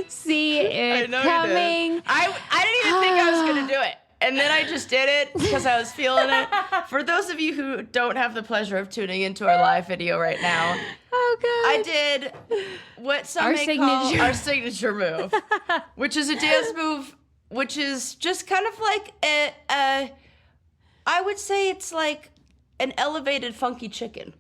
see it I know coming. You did. I didn't even think I was going to do it. And then I just did it because I was feeling it. For those of you who don't have the pleasure of tuning into our live video right now, I did what some may call our signature move, which is a dance move, which is just kind of like I would say it's like an elevated funky chicken.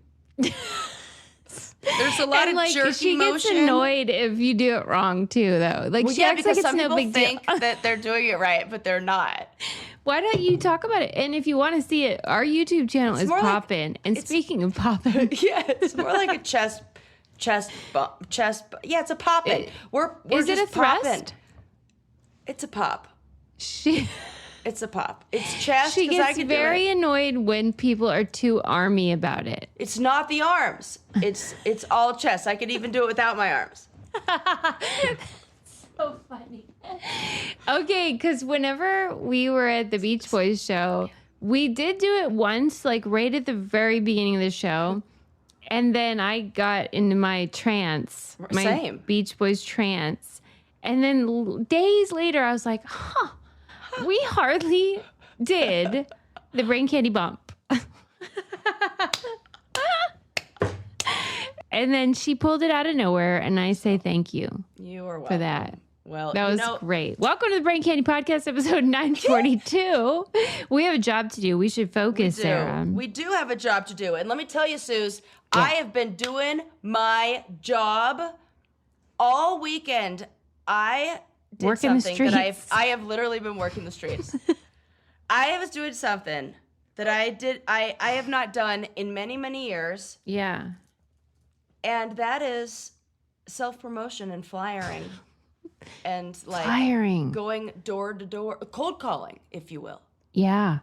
There's a lot of jerky she gets motion. annoyed if you do it wrong too, though. Like she acts like it's no big deal. Some people think that they're doing it right, but they're not. Why don't you talk about it? And if you want to see it, our YouTube channel is poppin'. And speaking of poppin', yeah, it's more like a chest. Yeah, it's a poppin'. We're is just it a thrust? Poppin'. It's a pop. It's a pop. It's chest. She gets very annoyed when people are too army about it. It's not the arms. It's all chest. I could even do it without my arms. So funny. Okay, because whenever we were at the Beach Boys show, we did do it once, like right at the very beginning of the show. And then I got into my trance, my Beach Boys trance. And then days later, I was like, we hardly did the brain candy bump. And then she pulled it out of nowhere, and I say thank you. You are welcome. For that. Well, that was great. Welcome to the Brain Candy Podcast, episode 942. We have a job to do. We should focus, Sarah. We do have a job to do. And let me tell you, Suze, I have been doing my job all weekend. I did something that I have literally been working the streets. I was doing something that I have not done in many, many years. Yeah. And that is self-promotion and flyering. And like going door to door, cold calling, if you will. Yeah.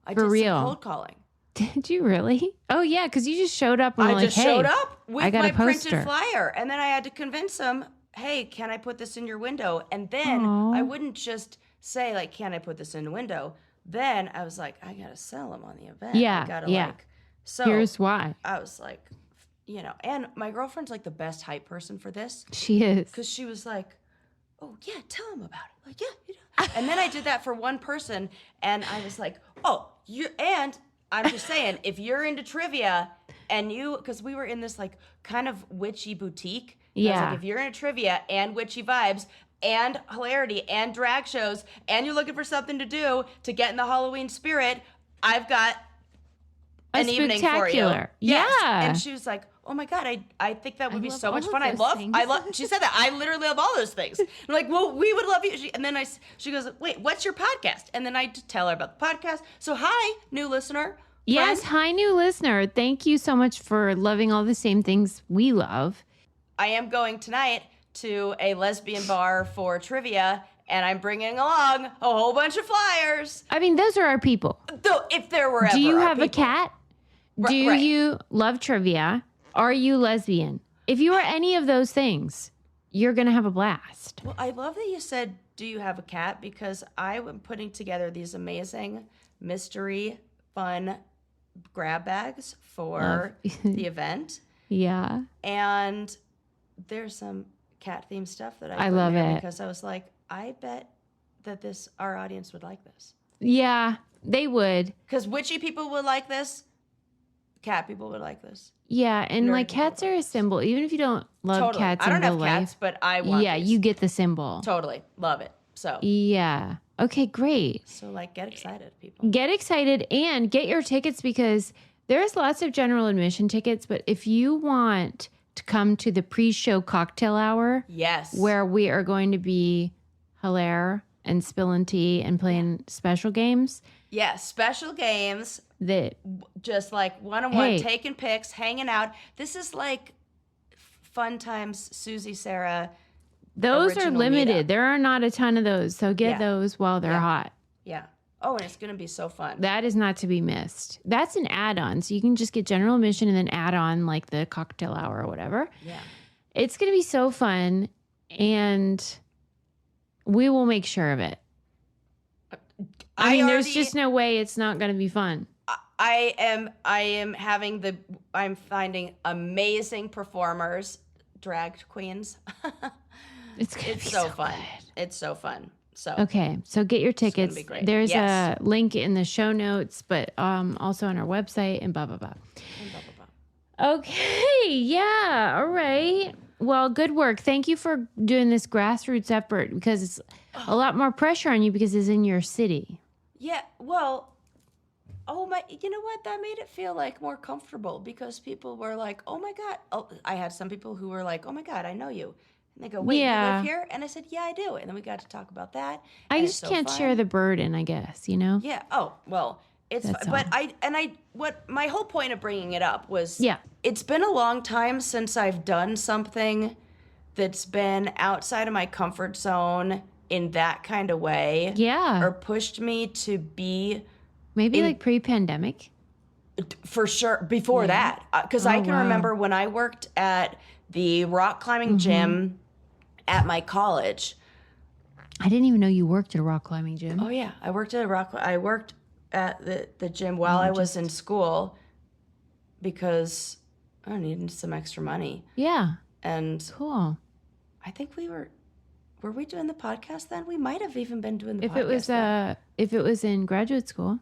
I did some cold calling. Did you really? Oh, yeah, because you just showed up and I were like, just showed up with my poster. printed flyer. And then I had to convince them, hey, can I put this in your window? And then I wouldn't just say, like, can I put this in the window? Then I was like, I got to sell them on the event. Yeah, I gotta, so here's why. I was like, and my girlfriend's like the best hype person for this. She is. Because she was like, oh, yeah, tell them about it. Like, yeah, you know. And then I did that for one person, and I was like, and I'm just saying, if you're into trivia, and because we were in this, like, kind of witchy boutique. Yeah. I was like, if you're into trivia and witchy vibes and hilarity and drag shows, and you're looking for something to do to get in the Halloween spirit, I've got an evening for you. Yeah. Yes. And she was like, oh my God, I think that would be so much fun. I love, she said that. I literally love all those things. I'm like, well, we would love you. And then she goes, wait, what's your podcast? And then I tell her about the podcast. So hi, new listener. Yes, hi, new listener. Thank you so much for loving all the same things we love. I am going tonight to a lesbian bar for trivia, and I'm bringing along a whole bunch of flyers. I mean, those are our people. Though, if there were ever Do you have people. a cat? Do you love trivia? Are you lesbian? If you are any of those things, you're going to have a blast. Well, I love that you said, do you have a cat? Because I am putting together these amazing mystery, fun grab bags for the event. Yeah. And there's some cat-themed stuff that I love it. Because I was like, I bet that our audience would like this. Yeah, they would. Because witchy people would like this. Cat people would like this. Yeah, and like cats are a symbol. Even if you don't love cats in real life. I don't have cats, but I want these. You get the symbol. Totally. Love it. So. Yeah. Okay, great. So like get excited, people. Get excited and get your tickets because there's lots of general admission tickets, but if you want to come to the pre-show cocktail hour. Yes. Where we are going to be hilaire and spilling tea and playing special games. Yeah, special games. That just like one-on-one, taking pics, hanging out. This is like fun times, Susie, Sarah. Those are limited. Meetup. There are not a ton of those, so get those while they're hot. Yeah. Oh, and it's going to be so fun. That is not to be missed. That's an add-on, so you can just get general admission and then add on like the cocktail hour or whatever. Yeah. It's going to be so fun, and we will make sure of it. I mean, there's just no way it's not going to be fun. I'm finding amazing performers, drag queens, It's gonna be so fun. good. It's so fun. So Okay, so get your tickets. be great. There's Yes. a link in the show notes, but also on our website and blah blah blah. And blah, blah, blah. Okay, yeah, all right. Well, good work. Thank you for doing this grassroots effort because it's a lot more pressure on you because it's in your city. Yeah, well, oh my, you know what? That made it feel like more comfortable because people were like, oh my God. Oh, I had some people who were like, oh my God, I know you. And they go, wait, you live here? And I said, yeah, I do. And then we got to talk about that. I and just can't share the burden, I guess, you know? Yeah. Oh, well, it's That's but all. what my whole point of bringing it up was Yeah. it's been a long time since I've done something that's been outside of my comfort zone in that kind of way. Yeah. Or pushed me to be Maybe like pre-pandemic? for sure before that. Because I can remember when I worked at the rock climbing gym at my college. I didn't even know you worked at a rock climbing gym. Oh yeah, I worked at the gym while I was in school because I needed some extra money. Yeah. And Cool. I think were we doing the podcast then? We might have even been doing the If podcast. if it was in graduate school.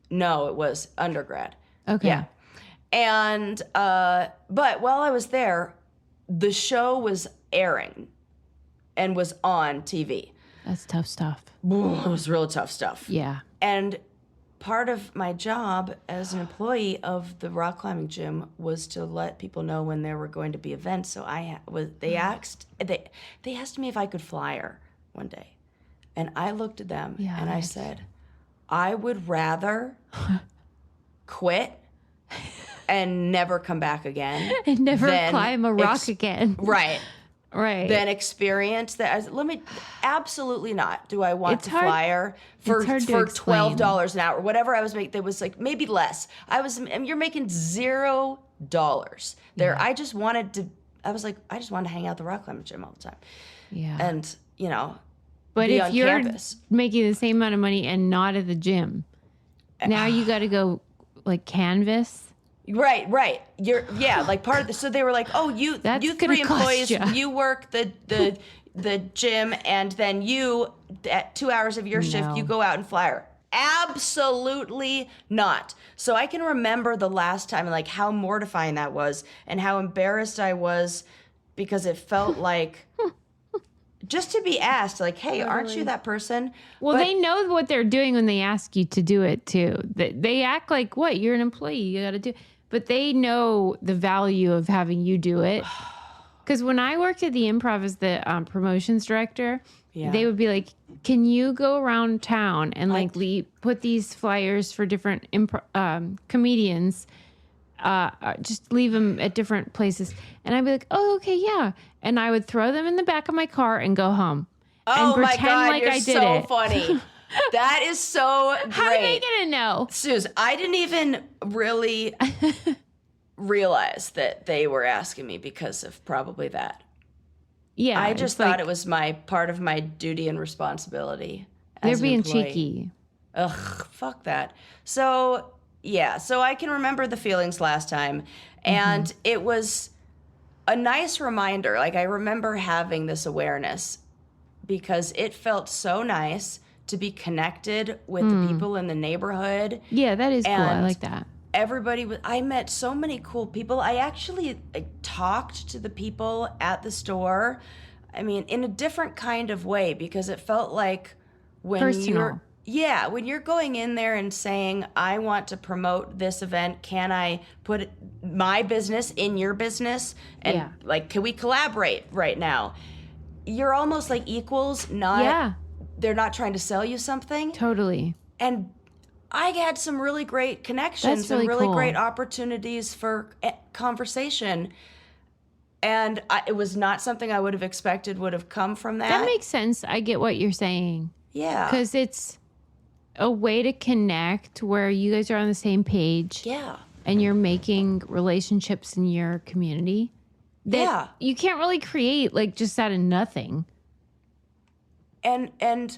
No, it was undergrad. Okay. Yeah. And but while I was there, the show was airing and was on TV. That's tough stuff. It was real tough stuff. Yeah. And part of my job as an employee of the rock climbing gym was to let people know when there were going to be events. So they asked me if I could flyer one day. And I looked at them and I said, I would rather quit and never come back again. And never climb a rock again. Right. Right. Then experience that. Absolutely not. Do I want It's to hard- flyer for it's hard to explain. $12 an hour, whatever I was making? That was like maybe less. You're making $0 there. I just wanted to. I was like, I just wanted to hang out at the rock climbing gym all the time. Yeah. And But be if on you're campus. making the same amount of money and not at the gym, now you got to go like canvas. Right. Like part of the. So they were like, oh, you That's three gonna cost employees, ya. you work the gym, and then you at 2 hours of your shift, you go out and flyer. Absolutely not. So I can remember the last time, like how mortifying that was, and how embarrassed I was, because it felt like just to be asked, like, hey, aren't you that person? Well, they know what they're doing when they ask you to do it too. They act like, what? You're an employee. You got to do. But they know the value of having you do it. Because when I worked at the Improv as the promotions director, they would be like, can you go around town and put these flyers for different comedians? Just leave them at different places. And I'd be like, oh, okay, yeah. And I would throw them in the back of my car and go home. Oh and my pretend God, like you're I did so it. funny. That is so great. How are they gonna know? Suze, I didn't even really realize that they were asking me because of probably that. Yeah. I just thought it was part of my duty and responsibility. They're being cheeky. Ugh, fuck that. So, yeah. So I can remember the feelings last time. And it was a nice reminder. Like, I remember having this awareness because it felt so nice to be connected with the people in the neighborhood. Yeah, that is cool. I like that. I met so many cool people. I actually talked to the people at the store. I mean, in a different kind of way, because it felt like when Personal. when you're going in there and saying, I want to promote this event, can I put my business in your business? And can we collaborate right now? You're almost like equals, they're not trying to sell you something. Totally. And I had some really great connections and really great opportunities for conversation. And it was not something I would have expected would have come from that. That makes sense. I get what you're saying. Yeah. Because it's a way to connect where you guys are on the same page. Yeah. And you're making relationships in your community that you can't really create just out of nothing. And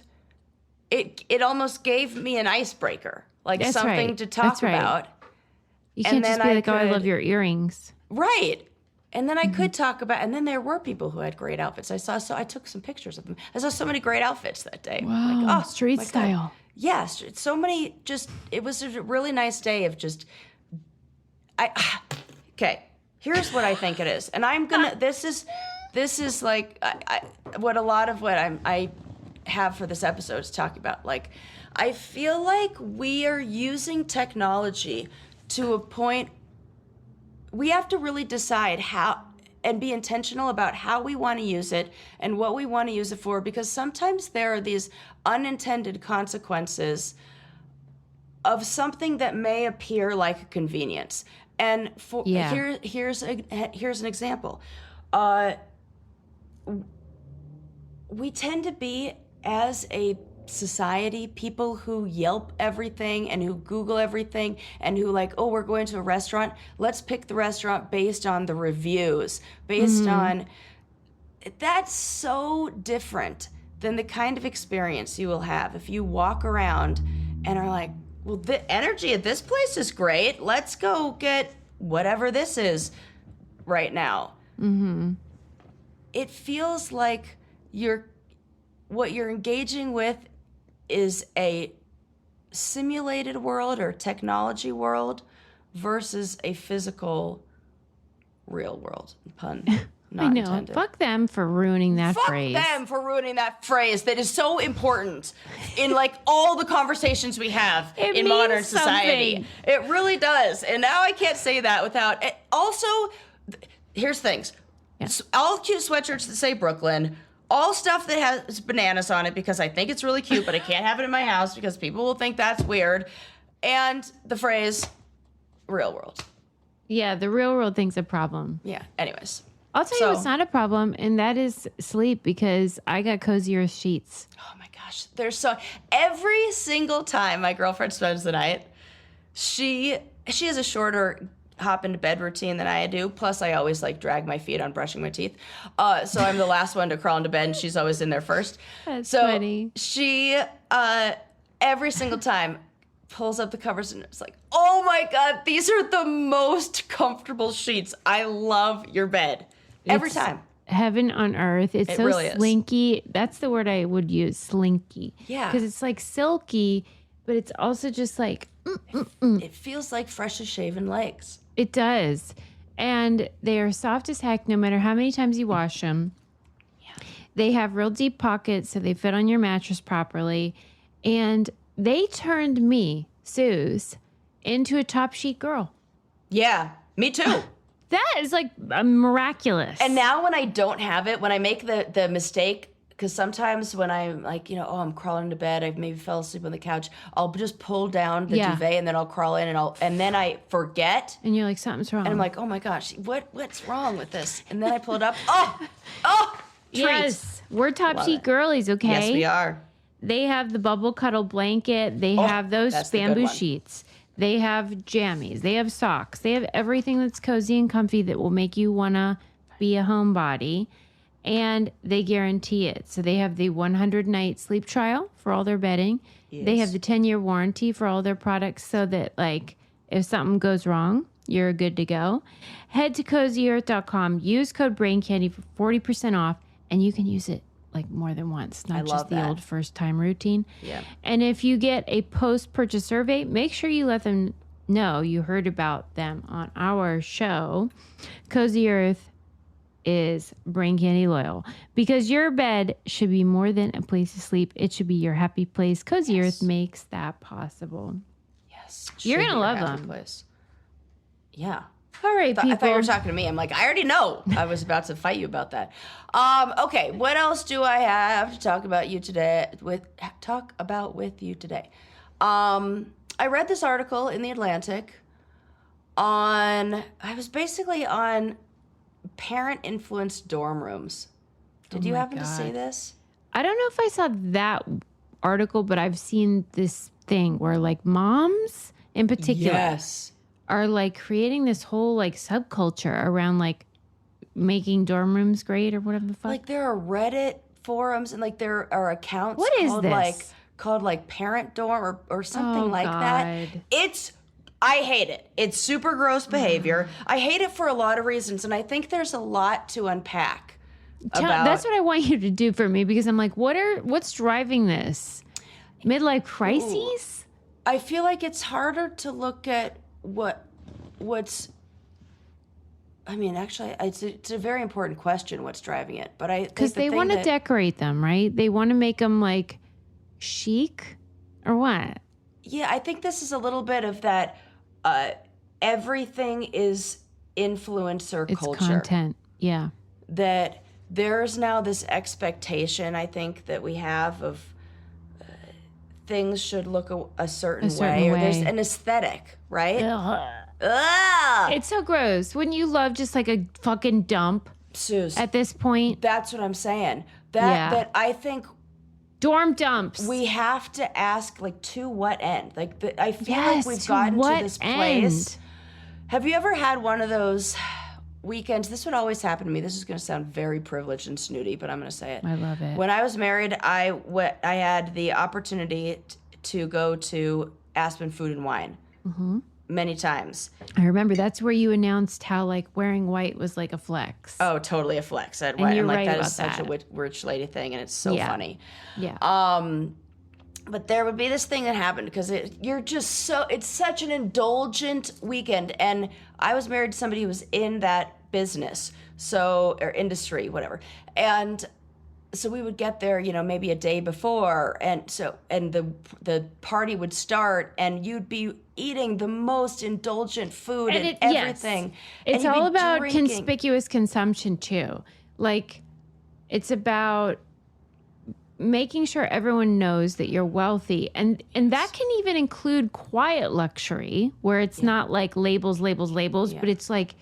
it almost gave me an icebreaker, That's something right. to talk That's right. about. You can't just be like, oh, I love your earrings. Right. And then I could talk about, and then there were people who had great outfits. I took some pictures of them. I saw so many great outfits that day. Wow, like, street style. God. Yes, so many. It was a really nice day of just. Okay. Here's what I think it is, and I'm gonna. This is like what a lot of what I have for this episode is talking about. Like, I feel like we are using technology to a point. We have to really decide how and be intentional about how we want to use it and what we want to use it for, because sometimes there are these unintended consequences of something that may appear like a convenience. And here's an example. We tend to be, as a society, people who Yelp everything and who Google everything and who like, oh, we're going to a restaurant. Let's pick the restaurant based on the reviews, based on. That's so different than the kind of experience you will have if you walk around and are like, well, the energy at this place is great. Let's go get whatever this is right now. It feels like what you're engaging with is a simulated world or technology world versus a physical real world. Pun not intended. Fuck them for ruining that phrase. Fuck them for ruining that phrase that is so important in like all the conversations we have in modern society. It really does. And now I can't say that without it. Also, here's things. Yeah. All cute sweatshirts that say Brooklyn. All stuff that has bananas on it because I think it's really cute, but I can't have it in my house because people will think that's weird. And the phrase, real world. Yeah, the real world thing's a problem. Yeah, anyways. I'll tell you what's not a problem, and that is sleep, because I got Cozy Earth sheets. Oh my gosh. Every single time my girlfriend spends the night, she has a shorter hop into bed routine than I do. Plus, I always like drag my feet on brushing my teeth. So I'm the last one to crawl into bed, and she's always in there first. That's funny. She, every single time, pulls up the covers and it's like, oh my God, these are the most comfortable sheets. I love your bed. Every time. Heaven on earth. It so really slinky. That's the word I would use, slinky. Yeah. Because it's like silky, but it's also just like, It feels like freshly shaven legs. It does. And they are soft as heck no matter how many times you wash them. Yeah. They have real deep pockets so they fit on your mattress properly. And they turned me, Suze, into a top sheet girl. Yeah, me too. That is like miraculous. And now when I don't have it, when I make the mistake, because sometimes when I'm like, I'm crawling into bed, I maybe fell asleep on the couch, I'll just pull down the duvet and then I'll crawl in and then I forget. And you're like, something's wrong. And I'm like, oh my gosh, what's wrong with this? And then I pull it up. Treat. Yes, we're top sheet girlies, okay? Yes, we are. They have the bubble cuddle blanket. They have those bamboo sheets. They have jammies. They have socks. They have everything that's cozy and comfy that will make you want to be a homebody. And they guarantee it. So they have the 100-night sleep trial for all their bedding. Yes. They have the 10-year warranty for all their products so that, like, if something goes wrong, you're good to go. Head to CozyEarth.com. Use code BRAINCANDY for 40% off. And you can use it, like, more than once. Not just the old first-time routine. Yeah. And if you get a post-purchase survey, make sure you let them know you heard about them on our show. Cozy Earth is Brain Candy loyal, because your bed should be more than a place to sleep. It should be your happy place. Cozy Earth makes that possible. Yes. You're going to love them. Place. Yeah. All right, people. I thought you were talking to me. I'm like, I already know. I was about to fight you about that. Okay, what else do I have to talk about with you today? I read this article in The Atlantic on parent-influenced dorm rooms. Did you happen to see this? I don't know if I saw that article, but I've seen this thing where, like, moms in particular are, like, creating this whole, like, subculture around, like, making dorm rooms great or whatever the fuck. Like, there are Reddit forums and, like, there are accounts called Parent Dorm or something that. I hate it. It's super gross behavior. I hate it for a lot of reasons, and I think there's a lot to unpack about. That's what I want you to do for me, because I'm like, what's driving this? Midlife crises? I feel like it's harder to look at what's. I mean, actually, it's a very important question. What's driving it? But because they want to decorate them, right? They want to make them like chic, or what? Yeah, I think this is a little bit of that. Everything is influencer It's culture. content, yeah. That there's now this expectation, I think, that we have of things should look a certain way, or there's an aesthetic, right? Ugh. It's so gross. Wouldn't you love just like a fucking dump, Suze, at this point? That's what I'm saying. That I think dorm dumps. we have to ask, like, to what end? Like, I feel like we've gotten to this place. Have you ever had one of those weekends? This would always happen to me. This is going to sound very privileged and snooty, but I'm going to say it. I love it. When I was married, I had the opportunity to go to Aspen Food and Wine many times. I remember that's where you announced how like wearing white was like a flex. Oh, totally a flex. And you're like, right that about is such that. a rich lady thing, and it's so funny. Yeah. But there would be this thing that happened because it's such an indulgent weekend. And I was married to somebody who was in that business, or industry, whatever. And so we would get there, maybe a day before. And the party would start, and you'd be eating the most indulgent food and everything. It's and all about drinking. conspicuous consumption too. Like, it's about making sure everyone knows that you're wealthy, and that can even include quiet luxury, where it's not like labels, but it's like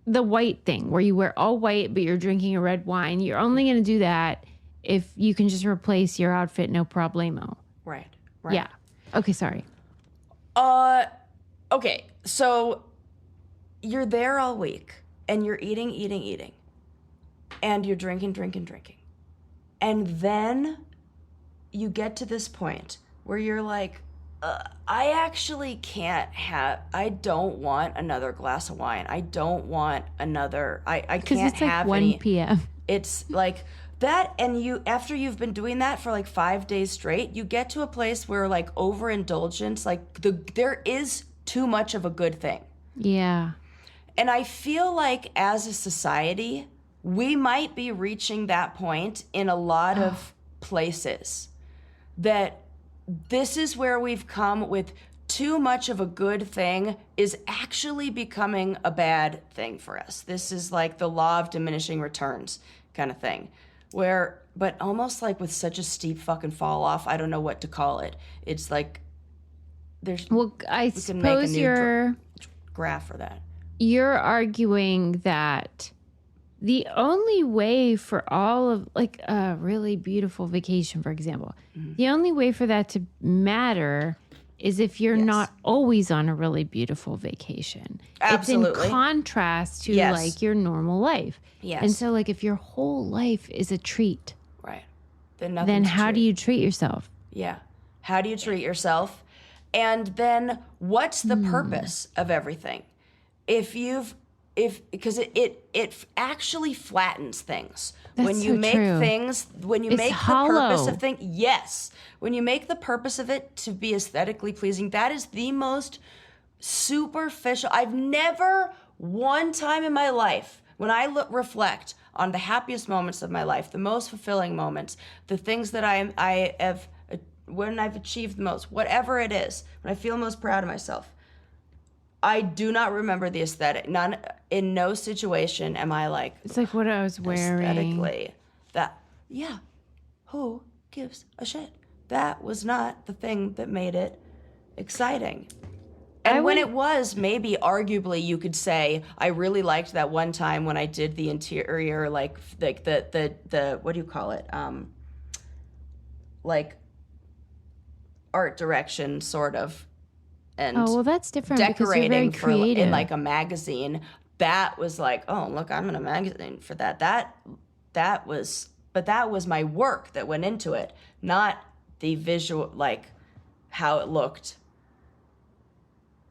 the white thing where you wear all white but you're drinking a red wine. You're only going to do that if you can just replace your outfit, no problemo. Right. Yeah. Okay, sorry. Okay, so you're there all week, and you're eating, and you're drinking. And then you get to this point where you're like, I actually I don't want another glass of wine. I don't want another, I can't have any. Because it's like 1 p.m. It's like that, and after you've been doing that for like 5 days straight, you get to a place where like overindulgence, like there is too much of a good thing. Yeah. And I feel like as a society, we might be reaching that point in a lot of places, that this is where we've come with too much of a good thing is actually becoming a bad thing for us. This is like the law of diminishing returns kind of thing, but almost like with such a steep fucking fall off, I don't know what to call it. It's like I suppose you're graph for that. You're arguing that the only way for all of, like, a really beautiful vacation, for example, the only way for that to matter is if you're not always on a really beautiful vacation. Absolutely. It's in contrast to like your normal life. Yes. And so like if your whole life is a treat, right, then how do you treat yourself? Yeah. How do you treat yourself? And then what's the purpose of everything? Because it actually flattens things. That's when you so make true. things, when you It's make hollow. the purpose of things, yes. When you make the purpose of it to be aesthetically pleasing, that is the most superficial. I've never one time in my life, when I reflect on the happiest moments of my life, the most fulfilling moments, the things that I have, when I've achieved the most, whatever it is, when I feel most proud of myself, I do not remember the aesthetic. In no situation am I like, It's like what I was wearing. aesthetically, who gives a shit? That was not the thing that made it exciting. And when it was, maybe arguably you could say, I really liked that one time when I did the interior, like the what do you call it? Like art direction, sort of. And that's different because you're very decorating creative. in like a magazine. That was like, oh, look, I'm in a magazine for that. That was my work that went into it, not the visual, like how it looked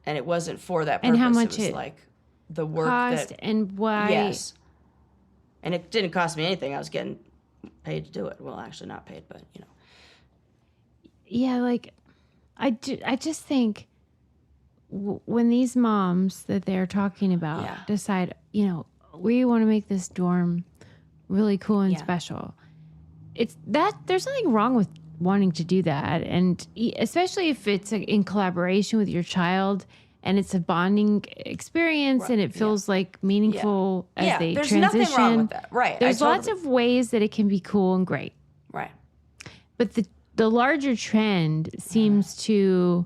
And it wasn't for that purpose. And how much it was it like the work cost and why. Yes. And it didn't cost me anything. I was getting paid to do it. Well, actually not paid, but you know. Yeah, like I just think when these moms that they're talking about decide, you know, we want to make this dorm really cool and special. It's that there's nothing wrong with wanting to do that, and especially if it's in collaboration with your child and it's a bonding experience and it feels like meaningful as they there's transition. Nothing wrong with that. Right. There's lots of ways that it can be cool and great. Right. But the larger trend seems to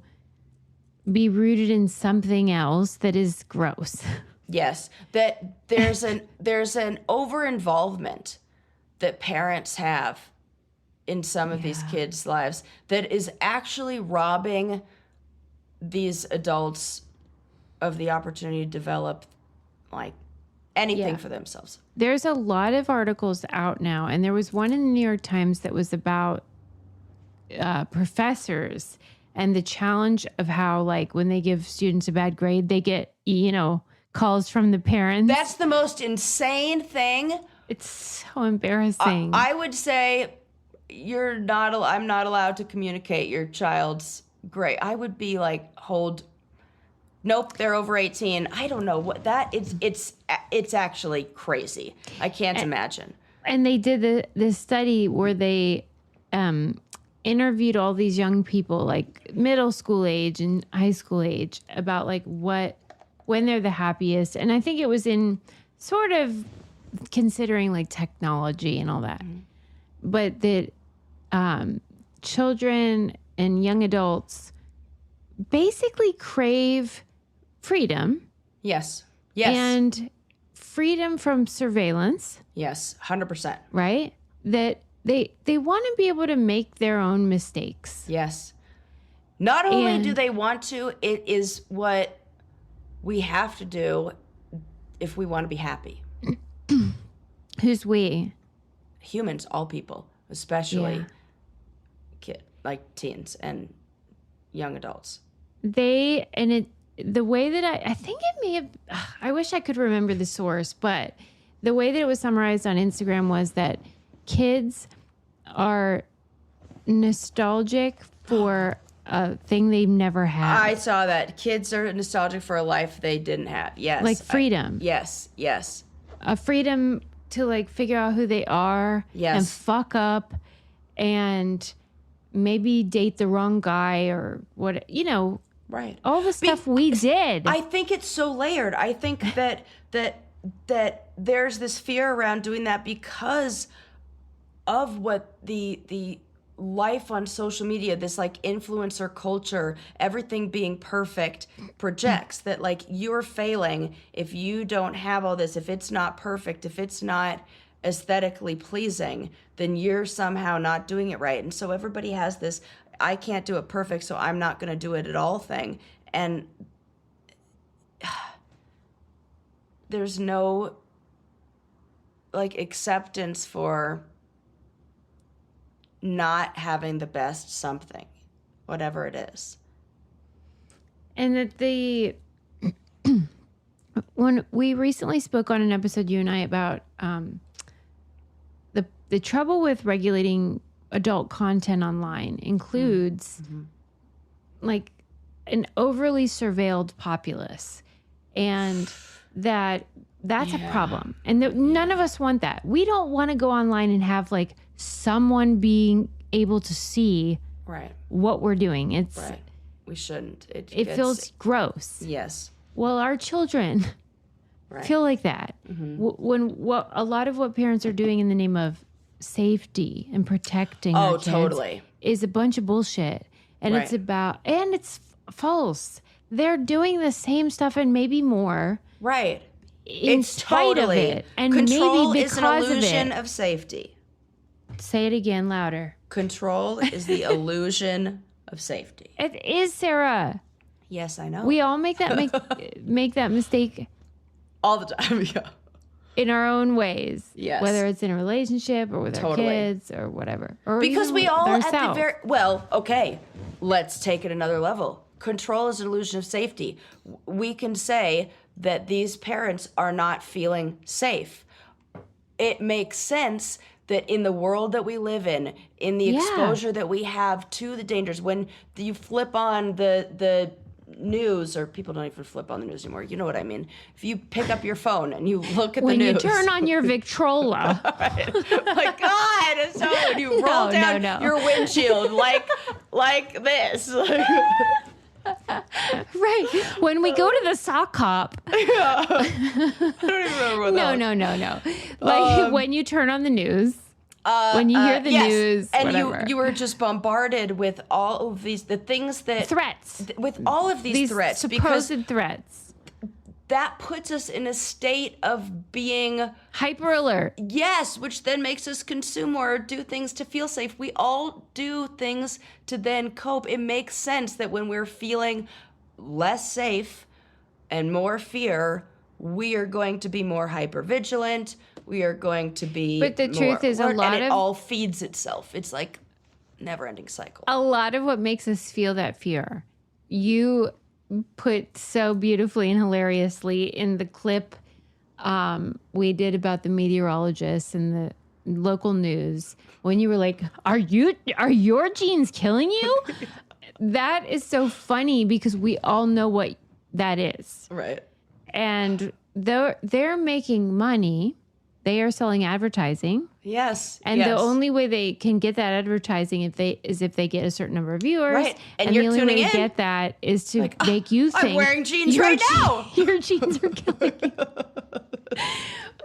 be rooted in something else that is gross. Yes, that there's an over-involvement that parents have in some of these kids' lives that is actually robbing these adults of the opportunity to develop like anything for themselves. There's a lot of articles out now, and there was one in the New York Times that was about professors and the challenge of how, like, when they give students a bad grade, they get, you know, calls from the parents. That's the most insane thing. It's so embarrassing. I would say I'm not allowed to communicate your child's grade. I would be like, nope, they're over 18. I don't know what that is. It's actually crazy. I can't imagine. And they did this study where they interviewed all these young people, like middle school age and high school age, about like when they're the happiest. And I think it was in sort of considering like technology and all that. Mm-hmm. But that children and young adults basically crave freedom. Yes. Yes. And freedom from surveillance. Yes, 100%. Right? That they want to be able to make their own mistakes. Yes. Not only do they want to, it is what we have to do if we want to be happy. Who's we? Humans, all people, especially like teens and young adults. The way that I think it may have, I wish I could remember the source, but the way that it was summarized on Instagram was that kids are nostalgic for a thing they've never had. I saw that. Kids are nostalgic for a life they didn't have. Yes. Like freedom. Yes. A freedom to like figure out who they are and fuck up and maybe date the wrong guy or what, you know. Right. All the stuff we did. I think it's so layered. I think that there's this fear around doing that because of what the life on social media, this like influencer culture, everything being perfect projects that like you're failing if you don't have all this, if it's not perfect, if it's not aesthetically pleasing, then you're somehow not doing it right. And so everybody has this, I can't do it perfect, so I'm not going to do it at all thing. And there's no like acceptance for not having the best something, whatever it is. And that when we recently spoke on an episode, you and I, about the trouble with regulating adult content online includes like an overly surveilled populace, and that's a problem. And none of us want that. We don't want to go online and have like someone being able to see what we're doing. We shouldn't. It feels gross. Yes. Well, our children feel like that. When a lot of what parents are doing in the name of safety and protecting our kids is a bunch of bullshit. And it's false. They're doing the same stuff and maybe more. Right. In spite of it. And control maybe is because an illusion of safety. Say it again louder. Control is the illusion of safety. It is, Sarah. Yes, I know. We all make that mistake all the time. Yeah. In our own ways. Yes. Whether it's in a relationship or with our kids or whatever. Or because we all at okay, let's take it another level. control is an illusion of safety. We can say that these parents are not feeling safe. It makes sense that in the world that we live in the exposure that we have to the dangers, when you flip on the news, or people don't even flip on the news anymore, you know what I mean? If you pick up your phone and you look at the news. When you turn on your Victrola. Right. My God, it's so when you roll down your windshield like this. Right. When we go to the sock hop. I don't even remember what that was. No. Like when you turn on the news. When you hear the news, and whatever. you were just bombarded with all of the things that threats, with all of these threats, supposed threats. That puts us in a state of being hyper alert. Yes, which then makes us consume or do things to feel safe. We all do things to then cope. It makes sense that when we're feeling less safe and more fear, we are going to be more hyper vigilant. We are going to be. But the truth is, and it all feeds itself. It's like never-ending cycle. A lot of what makes us feel that fear, you put so beautifully and hilariously in the clip we did about the meteorologists and the local news, when you were like, are your genes killing you? That is so funny because we all know what that is. Right. And they're making money. They are selling advertising. Yes. And the only way they can get that advertising is if they get a certain number of viewers. Right. And you're the only tuning way in. to get that is to make you think. I'm wearing jeans right now. Your jeans are killing you.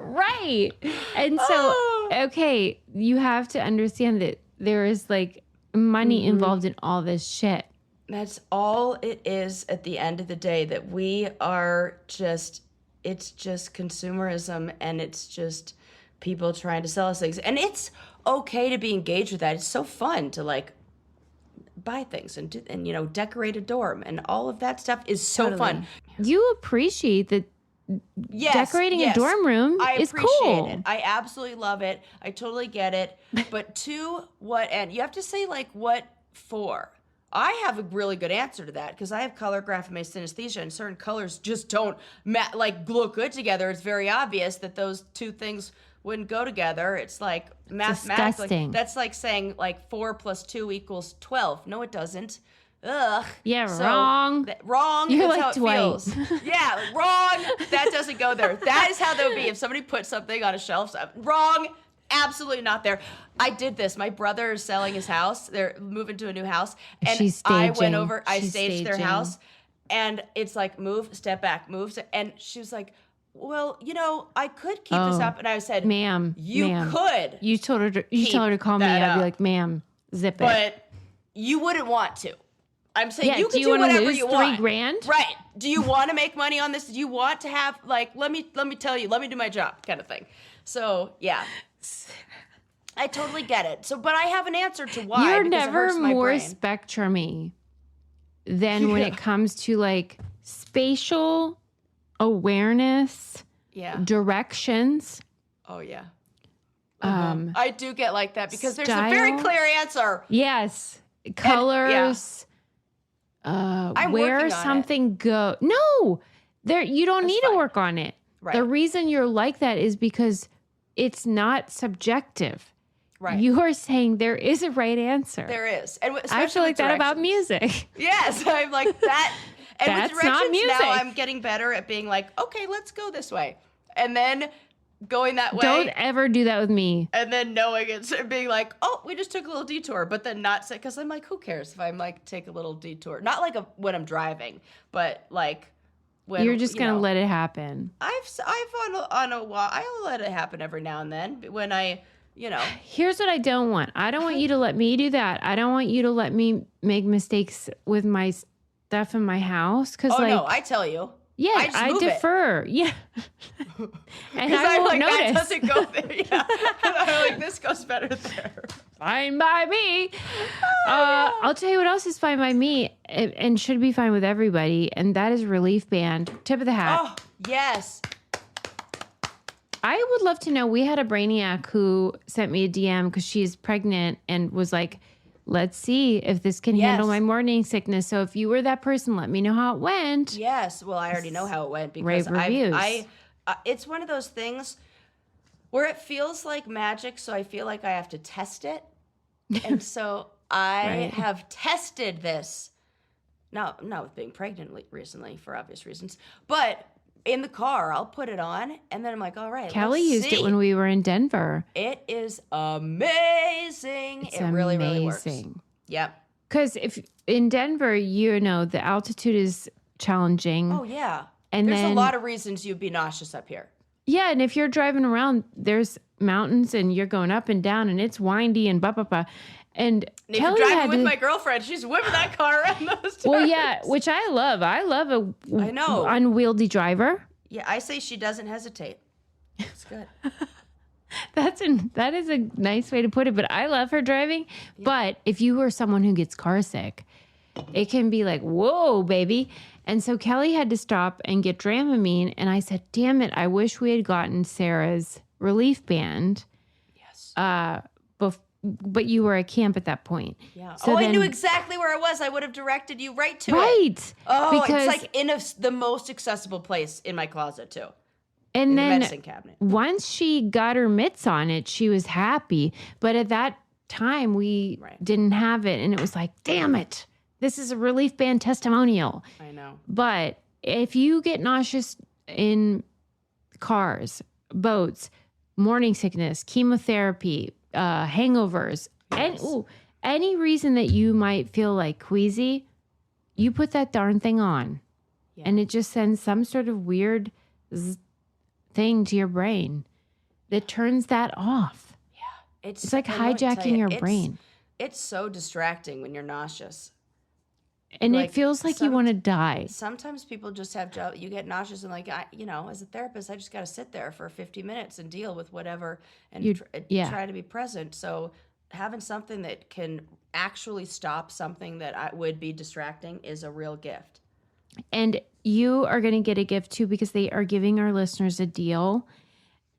Right. And so, okay, you have to understand that there is like money involved in all this shit. That's all it is at the end of the day, that we are just, it's just consumerism, and it's just people trying to sell us things. And it's okay to be engaged with that. It's so fun to like buy things and decorate a dorm, and all of that stuff is so fun. You appreciate that. Yes, decorating a dorm room is cool. I appreciate it. I absolutely love it. I totally get it. But to what end? You have to say like what for. I have a really good answer to that because I have color graphomy synesthesia, and certain colors just don't look good together. It's very obvious that those two things wouldn't go together. It's like mathematically. Disgusting. That's like saying like 4 + 2 = 12. No, it doesn't. Ugh. Yeah, wrong. Wrong. You're That's like how it Dwight. feels. Yeah, wrong. That doesn't go there. That is how that would be if somebody put something on a shelf. Wrong. Absolutely not there. I did this. My brother is selling his house. They're moving to a new house. And I went over, I staged their house. And it's like, move, step back, move. And she was like, well, I could keep this up. And I said, ma'am, you could. You told her to call me. I'd be like, ma'am, zip it. But you wouldn't want to. I'm saying you can do wanna whatever lose you want. $3,000? Right. Do you want to make money on this? Do you want to have let me tell you, let me do my job kind of thing. So, yeah. I totally get it. So, but I have an answer to why. You're because never it hurts my more brain. spectrumy than when it comes to like spatial awareness, directions. Oh, yeah. I do get like that because there's a very clear answer. Yes. Colors. Where something go. No, you don't need to work on it. Right. The reason you're like that is because it's not subjective. Right. You are saying there is a right answer. There is. And I feel like that about music. Yes, I'm like that. And That's with directions not music. now, I'm getting better at being like, okay, let's go this way. And then going that way. Don't ever do that with me. And then knowing it and being like, oh, we just took a little detour. But then not say, because I'm like, who cares if I'm like, take a little detour? Not like when I'm driving, but like when you're just going to let it happen. I've on a while, I'll let it happen every now and then when I, Here's what I don't want. I don't want you to let me do that. I don't want you to let me make mistakes with my stuff in my house. No, I tell you. Yeah, I defer. It. Yeah. And I won't notice. That doesn't go there. Yeah. I'm like, this goes better there. Fine by me. I'll tell you what else is fine by me and should be fine with everybody. And that is Relief Band. Tip of the hat. Oh, yes. I would love to know. We had a brainiac who sent me a DM because she's pregnant and was like, let's see if this can handle my morning sickness. So if you were that person, let me know how it went. Yes. Well, I already know how it went because Rave reviews. it's one of those things where it feels like magic. So I feel like I have to test it. And so I have tested this. Not with being pregnant recently for obvious reasons, but in the car, I'll put it on, and then I'm like, all right, Kelly used it when we were in Denver. It is amazing. It really, really works. Yep. Because if in Denver, the altitude is challenging. Oh, yeah. And there's a lot of reasons you'd be nauseous up here. Yeah, and if you're driving around, there's mountains, and you're going up and down, and it's windy and blah, blah, blah. And if you're driving with my girlfriend, she's whipping that car around those turns. Well, yeah, which I love. I love a unwieldy driver. Yeah, I say she doesn't hesitate. It's good. That is a nice way to put it. But I love her driving. Yeah. But if you are someone who gets car sick, it can be like, whoa, baby. And so Kelly had to stop and get Dramamine. And I said, damn it, I wish we had gotten Sarah's relief band. Yes. But you were at camp at that point. Yeah. So I knew exactly where I was. I would have directed you right to it. Right. Oh, it's like in the most accessible place in my closet, too. And then the medicine cabinet. Once she got her mitts on it, she was happy. But at that time, we didn't have it. And it was like, damn it. This is a relief band testimonial. I know. But if you get nauseous in boats, morning sickness, chemotherapy, hangovers, any reason that you might feel like queasy, you put that darn thing on. Yeah. And it just sends some sort of weird thing to your brain that turns that off. Yeah. It's like hijacking your brain. It's so distracting when you're nauseous. And it feels like you want to die. Sometimes people just you get nauseous and as a therapist, I just got to sit there for 50 minutes and deal with whatever and try to be present. So having something that can actually stop something that would be distracting is a real gift. And you are going to get a gift too, because they are giving our listeners a deal.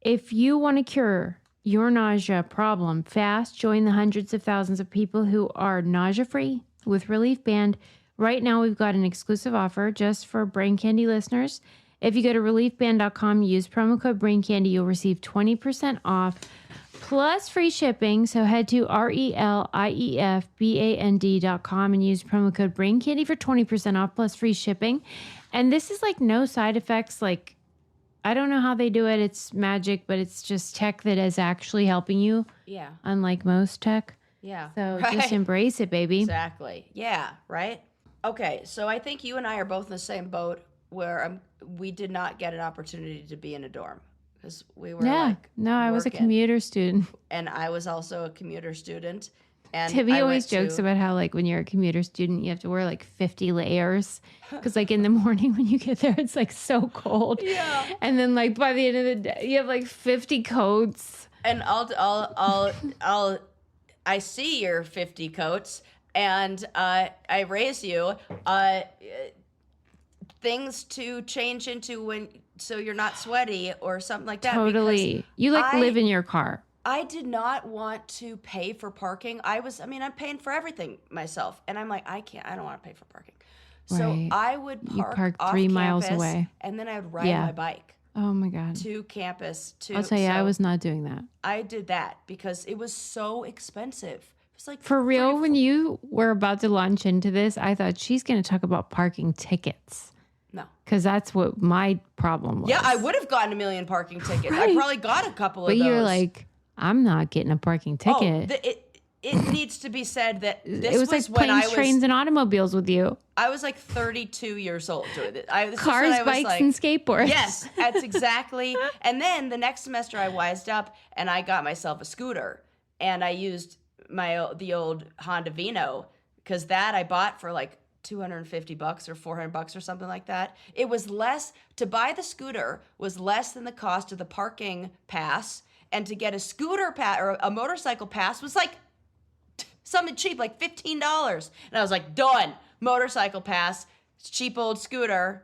If you want to cure your nausea problem fast, join the hundreds of thousands of people who are nausea-free with Relief Band. Right now, we've got an exclusive offer just for Brain Candy listeners. If you go to reliefband.com, use promo code Brain Candy, you'll receive 20% off plus free shipping. So head to reliefband.com and use promo code Brain Candy for 20% off plus free shipping. And this is like no side effects. Like, I don't know how they do it. It's magic, but it's just tech that is actually helping you. Yeah. Unlike most tech. Yeah. So just embrace it, baby. Exactly. Yeah. Right. Okay, so I think you and I are both in the same boat where we did not get an opportunity to be in a dorm because we were I was a commuter student. And I was also a commuter student. And Tibby always jokes about how when you're a commuter student, you have to wear 50 layers because in the morning when you get there, it's so cold. Yeah. And then by the end of the day, you have 50 coats. And I see your 50 coats. And I raise you things to change into so you're not sweaty or something like that. Totally. You live in your car. I did not want to pay for parking. I'm paying for everything myself. And I'm like, I don't want to pay for parking. So I would park off 3 miles campus, away. And then I would ride my bike. Oh my God. To campus. I'll tell you, I was not doing that. I did that because it was so expensive. For real, when you were about to launch into this, I thought she's going to talk about parking tickets. No. Because that's what my problem was. Yeah, I would have gotten a million parking tickets. I probably got a couple of those. But you're like, I'm not getting a parking ticket. It needs to be said that this it was when planes, I was... trains, and automobiles with you. I was 32 years old doing it. Cars, bikes, and skateboards. Yes, that's exactly. And then the next semester I wised up and I got myself a scooter. And I used the old Honda Vino because that I bought for $250 or $400 or something like that. It was less to buy the scooter was less than the cost of the parking pass, and to get a scooter pass or a motorcycle pass was something cheap, $15. And I was done. Motorcycle pass, cheap old scooter.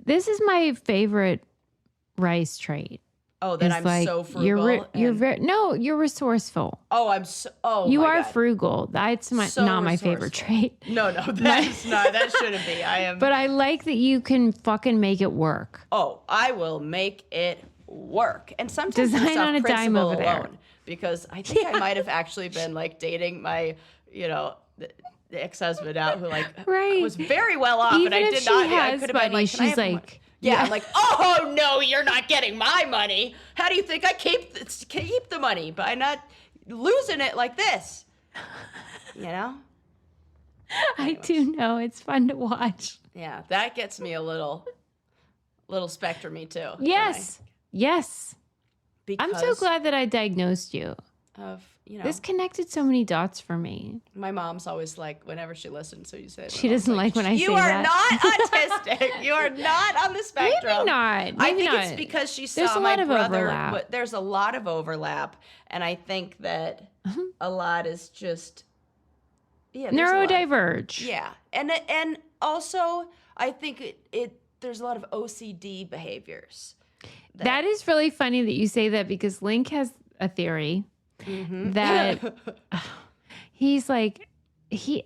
This is my favorite rice trait. Oh, that is I'm like, so frugal. You're resourceful. Oh, I'm so. Oh, You my are God. frugal. That's So not my favorite resourceful. trait. No, that's not. That shouldn't be. I am. But I like that you can fucking make it work. Oh, I will make it work. And sometimes Design it's off on a dime principle over there. alone. Because I think I might have actually been like dating my, the ex-husband out who like Right. was very well off, Even and I if did she not. I has could have been money, like, can I she's have money? like, Yeah, I'm like, oh no, you're not getting my money. How do you think I keep the money by not losing it like this? You know? I do know. It's fun to watch. Yeah, that gets me a little spectrum-y too. Yes. Yes. Because I'm so glad that I diagnosed you. of, This connected so many dots for me. my mom's always like, whenever she listens, so you say, She doesn't like when I say you are that. not autistic. You are not on the spectrum. Maybe not. I Maybe think not. it's because she There's saw a my lot of brother. overlap. But there's a lot of overlap, and I think that a lot is just there's a lot of- Neurodiverge. yeah, and also I think there's a lot of OCD behaviors. That is really funny that you say that because Link has a theory that he's like,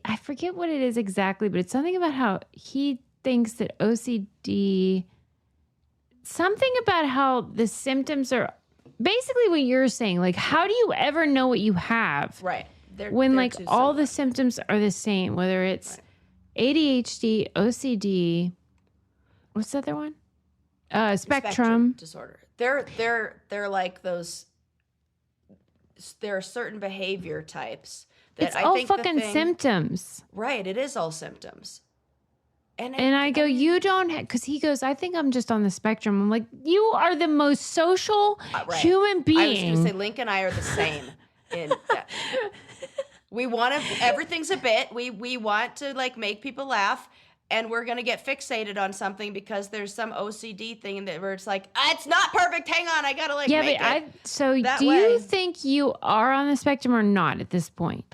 I forget what it is exactly, but it's something about how he thinks that OCD, something about how the symptoms are basically what you're saying. Like, how do you ever know what you have? Right. When they're like too all similar. the symptoms are the same, whether it's ADHD, OCD, what's the other one? Spectrum. disorder. They're like those. There are certain behavior types that It's I all think the fucking thing- symptoms. Right, it is all symptoms. And I go, you don't, because he goes, I think I'm just on the spectrum. I'm like, you are the most social right. human being. I was going to say, Link and I are the same. In that. We want to. Everything's a bit. We want to like make people laugh, and we're gonna get fixated on something because there's some OCD thing that where it's like, it's not perfect. Hang on, I gotta like. Yeah, make but it so that do way. you think you are on the spectrum or not at this point?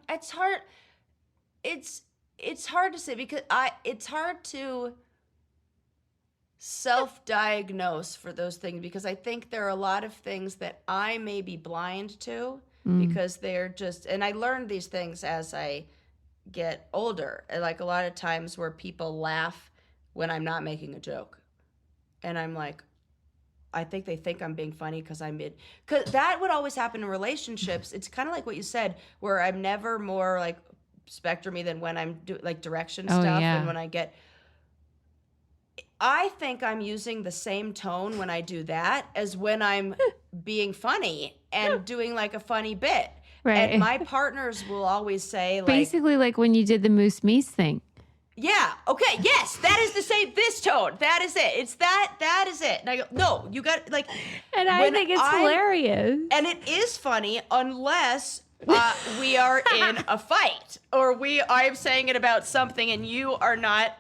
It's hard. It's hard to say because it's hard to self-diagnose for those things because I think there are a lot of things that I may be blind to because they're just, and I learned these things as I get older. Like a lot of times where people laugh when I'm not making a joke. And I'm like, I think they think I'm being funny because because that would always happen in relationships. It's kind of like what you said, where I'm never more like spectrum-y than when I'm doing like direction stuff yeah. and when I think I'm using the same tone when I do that as when I'm being funny and doing like a funny bit. Right. And my partners will always say like, basically like when you did the moose meese thing. yeah, okay, yes, that is the same, this tone, that is it. It's that is it. And I go, no, you got like. And I think it's hilarious. And it is funny unless we are in a fight or I'm saying it about something and you are not,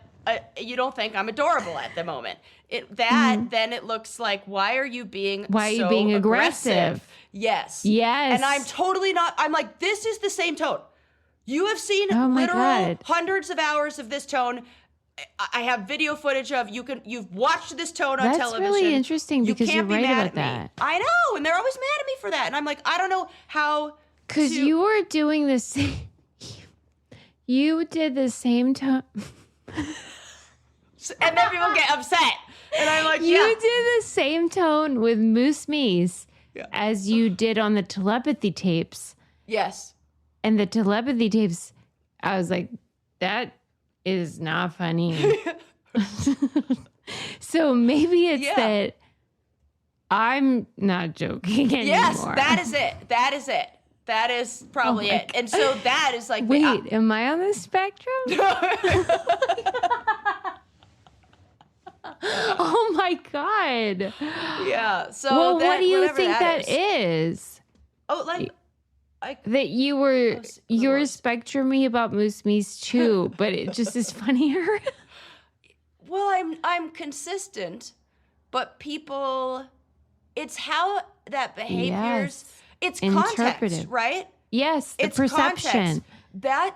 you don't think I'm adorable at the moment. Then it looks like, why are you being aggressive? Yes. Yes. And I'm totally not, I'm like, this is the same tone. You have seen my literal God. hundreds of hours of this tone. I have video footage of you've watched this tone on That's television. That's really interesting because you can't you're be right mad about at me. that. I know, and they're always mad at me for that. And I'm like, I don't know how. Because you were doing the same. You did the same tone. And then people get upset. And I'm like, you did the same tone with Moose Meese as you did on the telepathy tapes. Yes. And the telepathy tapes, I was like, that is not funny. So maybe it's that I'm not joking anymore. Yes, that is it. That is it. That is probably it. God. And so that is like, wait, am I on the spectrum? Oh my God. Yeah. So well, what do you think that is? Oh, like that you were spectrum-y about Moose Meese too, but it just is funnier. Well, I'm consistent, but people, it's how that behaviors. It's context, right? Yes, the perception. Context. That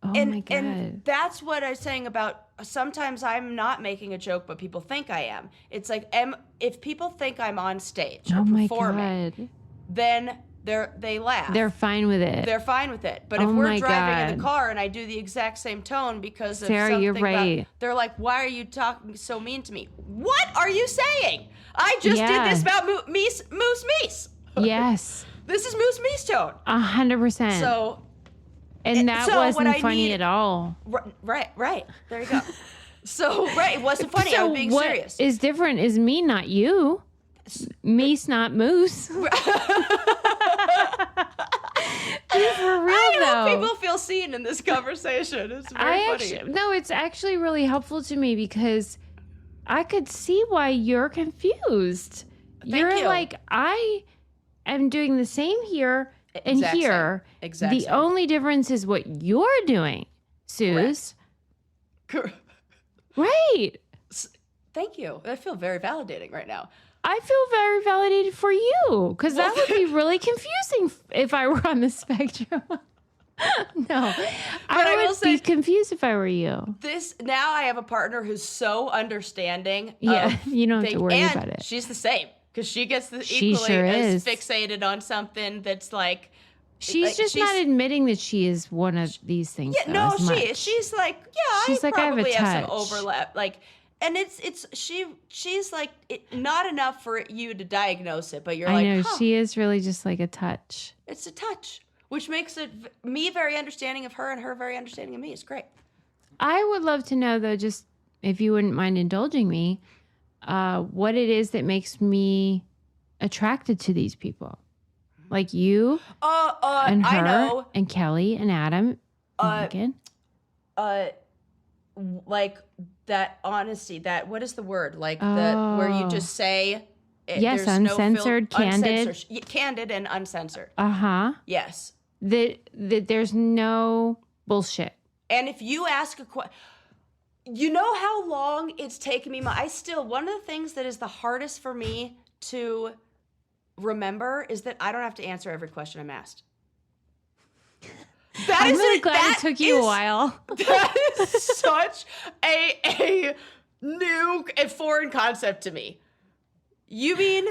my God. And that's what I was saying about sometimes I'm not making a joke, but people think I am. It's like, if people think I'm on stage or performing, then they laugh. They're fine with it. They're fine with it. But if we're driving in the car and I do the exact same tone because of something you're right. they're like, why are you talking so mean to me? What are you saying? I just did this about Moose Meese. Yes. This is Moose Meese tone. 100%. So... And that wasn't funny at all. Right. There you go. So, it wasn't funny. I was being serious. What is different is me, not you. Meese, not Moose. For real, I though. hope people feel seen in this conversation. It's very funny. No, it's actually really helpful to me because I could see why you're confused. You're like, I am doing the same here. And here, the only difference is what you're doing, Suze. Correct. Right. Thank you. I feel very validating right now. I feel very validated for you because that would be really confusing if I were on the spectrum. No, I would be confused if I were you. Now I have a partner who's so understanding. Yeah, you don't have to worry about it. She's the same. Because she gets equally as fixated on something that's like... She's not admitting that she is one of these things. Yeah, no, she is. She's like, I probably have some overlap. Like, and she's like, not enough for you to diagnose it, but you're like, I know, she is really just like a touch. It's a touch, which makes me very understanding of her and her very understanding of me. It's great. I would love to know, though, just if you wouldn't mind indulging me, what it is that makes me attracted to these people, like you and her, I know. and Kelly and Adam, and like that honesty. That what is the word? Like that where you just say, yes, uncensored, candid, candid and uncensored. Yes, that there's no bullshit. And if you ask a question. You know how long it's taken me? One of the things that is the hardest for me to remember is that I don't have to answer every question I'm asked. I'm really glad it took you a while. That is such a new and foreign concept to me. You mean...